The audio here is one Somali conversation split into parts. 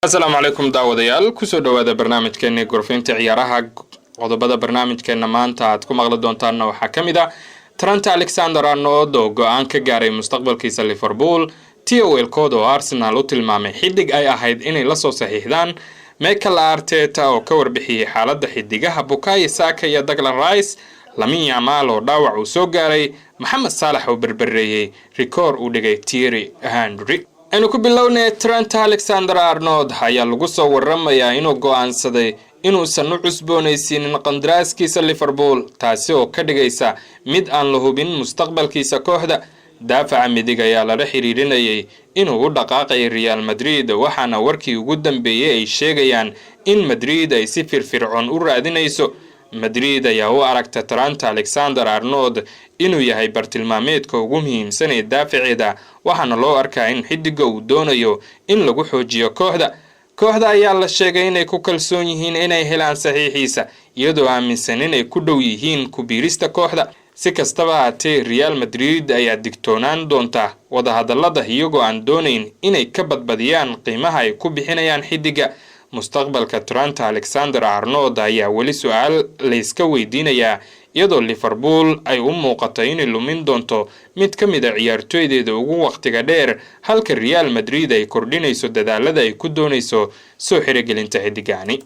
السلام عليكم daawadayaal kusoo dhawaada barnaamijkeena gorfaynta ciyaaraha qodobada barnaamijkeena maanta aad ku maqli doontaan waxa kamid ah Trent Alexander-Arnold oo go'aan ka gaaray mustaqbalkiisa Liverpool, TOL kooda oo Arsenal u tilmaamay xidig ay ahayd inay la soo saxiixdaan, Mikel Arteta oo ka warbixiyay xaaladda xidigaha Bukayo Saka iyo Declan Rice, Lamine Yamal oo dhaawac uu soo gaaray, Mohamed Salah oo berbereeyay rikoor uu dhigay Thierry Henry. Aynu ku bilownay Trent Alexander-Arnold ayaa lagu soo waramayaa inuu go'aansaday inuusan u cusboonaysiinin qandaraaskiisa Liverpool, taasi oo ka dhigaysa mid aan la hubin mustaqbalkiisa kooxda. Daafaca midig ayaa la xiriirinayay inuu u dhaqaaqay Real Madrid, waxaana warkii ugu dambeeyay ay sheegayaan in Madrid ay si firfircoon u raadinayso. Madrid ayaa u aragta Trent Alexander-Arnold inuu yahay bartilmaameedka ugu muhiimsan ee daafaceeda, waxaana loo arkaa in xidiga uu doonayo in lagu xoojiyo kooxda ayaa la sheegay inay ku kalsoon yihiin inay helaan saxiixiisa, iyadoo aaminsan inay ku dhow yihiin ku biirista kooxda. Si kastaba haatee, Real Madrid ayaa digtoonaan doonta wadahadallada iyagoo aan doonayn inay ka badbadiyaan qiimaha ay ku bixinayaan xidiga. Mustaqbalka Trent Alexander-Arnold ayaa weli su'aal la iska weydiinayaa, iyadoo Liverpool ay u muuqato inay lumin doonto mid ka mid ah ciyaartooydeeda ugu waqtiga dheer, halka Real Madrid ay kordhinayso dadaalada ay ku doonayso soo xirigelinta xidigani.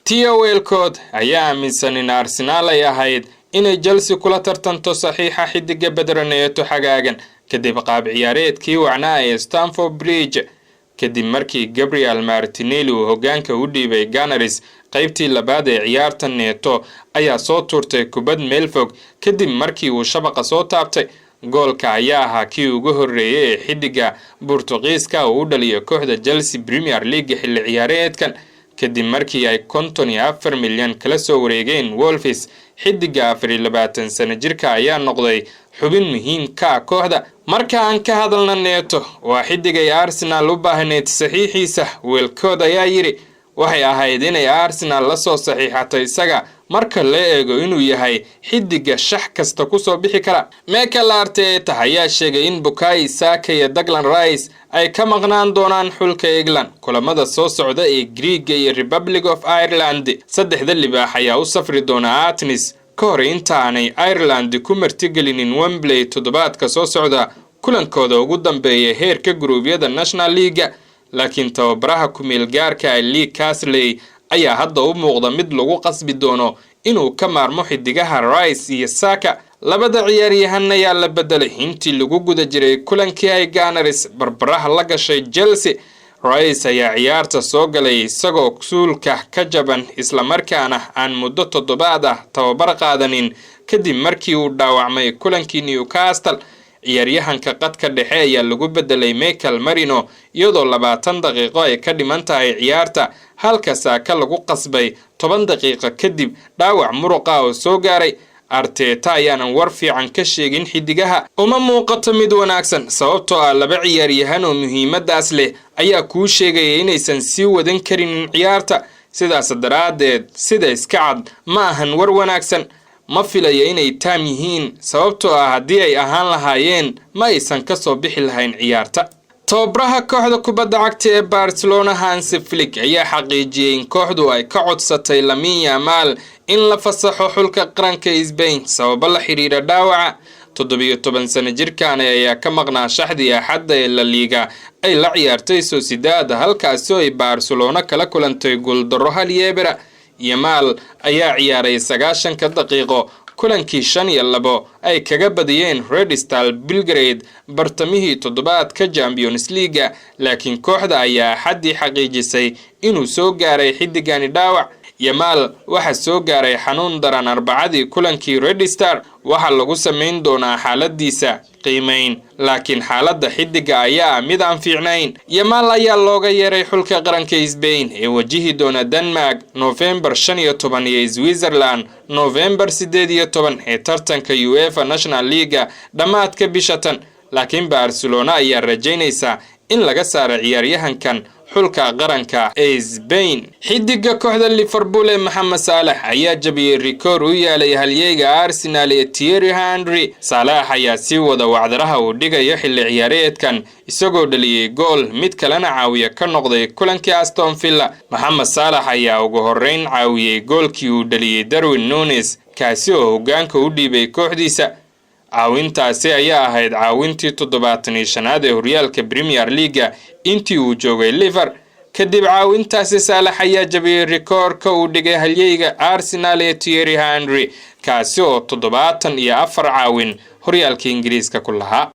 TOL kood ayaa aaminsan in Arsenal ay ahayd inay Chelsea kula tartanto saxiixa xidiga Pedro Neto xagaagan kadib qaab ciyaareedkii wacnaa ee Stamford Bridge. kadib markii Gabriel Martinelli uu hoggaanka u dhiibay Gunners qaybtii labaad ee ciyaarta Neto ayaa soo turtay kubad meel fog kadib markii uu shabaqa soo taabtay. Goolka ayaa ahaa kii ugu horreeyay ee xidiga Portugiiska uu u dhaliyay kooxda Chelsea Premier League xilli ciyaareedkan, kadib markii ay 54 milyan kala soo wareegeen Wolves. Xidiga 24 sano jirka ayaa noqday xubin muhiim ka ah kooxda. Marka aan ka hadalna Neto, waa xidigay Arsenal u baahneyd saxiixiisa. Weelkood ayaa yiri waxay ahayd inay Arsenal la soo saxiixatay isaga marka la eego inuu yahay xidiga shax kasta ku soo bixi kara. Mikel Arteta ayaa sheegay in Bukayo Saka iyo Declan Rice ay ka maqnaan doonaan xulka England kulamada soo socda ee Greek iyo Republic of Ireland. Saddexda libaax ayaa u safri doona Athens ka hor intaanay Ireland ku martigelinin Wembley toddobaadka soo socda kulankooda ugu dambeeya heerka guruubyada National League. Laakiin tababaraha ku meel gaarka ah Lee Carsley ayaa hadda u muuqda mid lagu qasbi doono inuu ka maarmo xidigaha Rice iyo Saka. Labada ciyaaryahan ayaa la bedelay intii lagu guda jiray kulankii ay Gunners barbaraha la gashay Chelsea. Rice ayaa ciyaarta soo galay isagoo suulka ka jaban, isla markaana aan muddo toddobaad ah tababar qaadanin kadib markii uu dhaawacmay kulankii Newcastle. Ciyaaryahanka qadka dhexe ayaa lagu bedelay Mikel Merino iyadoo 20 daqiiqo ay ka dhiman tahay ciyaarta, halka Saka lagu qasbay 10 daqiiqo kadib dhaawac muruqa oo soo gaaray. Arteta ayaanan war fiican ka sheegin xidigaha. Uma muuqato mid wanaagsan sababtoo ah laba ciyaaryahan oo muhiimadaas leh ayaa ku sheegay inaysan sii wadan karin ciyaarta. Sidaas daraadeed, sida iska cad ma ahan war wanaagsan. Ma filayo inay taam yihiin sababtoo ah haddii ay ahaan lahaayeen ma aysan ka soo bixi lahayn ciyaarta. Tababaraha kooxda kubadda cagta ee Barcelona Hansi Flick ayaa xaqiijiyay in kooxdu ay ka codsatay Lamine Yamal in la fasaxo xulka qaranka Spain sababo la xiriira dhaawaca. 17 sano jirkaan ayaa ka maqnaa shaxdii Axadda ee La Liga ay la ciyaartay Sociedad, halkaas oo ay Barcelona kala kulantay guuldarro 1-0. Yamal ayaa ciyaaray 90 daqiiqo kulankii 5-2 ay kaga badiyeen Red Star Belgrade bartamihii toddobaadka Champions League, laakiin kooxda ayaa xaddii xaqiijisay inuu soo gaaray xidigani dhaawac. Yamal waxa soo gaaray xanuun daran Arbacadii kulankii Red Star. waxa lagu sameyn doonaa xaaladiisa qiimeyn, laakiin xaaladda xidiga ayaa mid aan fiicnayn. Yamal ayaa looga yeeray xulka qaranka Spain ee wajihi doona Denmark November 15 iyo Switzerland November 18 ee tartanka UEFA National League dhamaadka bisha tan. Laakiin Barcelona ayaa rajaynaysa in laga saaro ciyaaryahankan xulka qaranka ee Spain. Xidiga kooxda Liverpool ee Mohamed Salah ayaa jabiyay rikoor u yaalay halyeyga Arsenal ee Thierry Henry. Salah ayaa sii wada wacdaraha uu dhigayo xilli ciyaareedkan isagoo dhaliyay gool mid kalena caawiya ka noqday kulankii Aston Villa. Mohamed Salah ayaa ugu horeyn caawiyay goolkii uu dhaliyay Darwin Núñez kaasi oo hoggaanka u dhiibay kooxdiisa. caawintaasi ayaa ahayd caawintii 75aad ee horyaalka Premier League intii uu joogay Liverpool. kadib caawintaasi Salah ayaa jabiyay rikoorka uu dhigay halyeyga Arsenal ee Thierry Henry kaasi oo 74 caawin horyaalka Ingiriiska ku lahaa.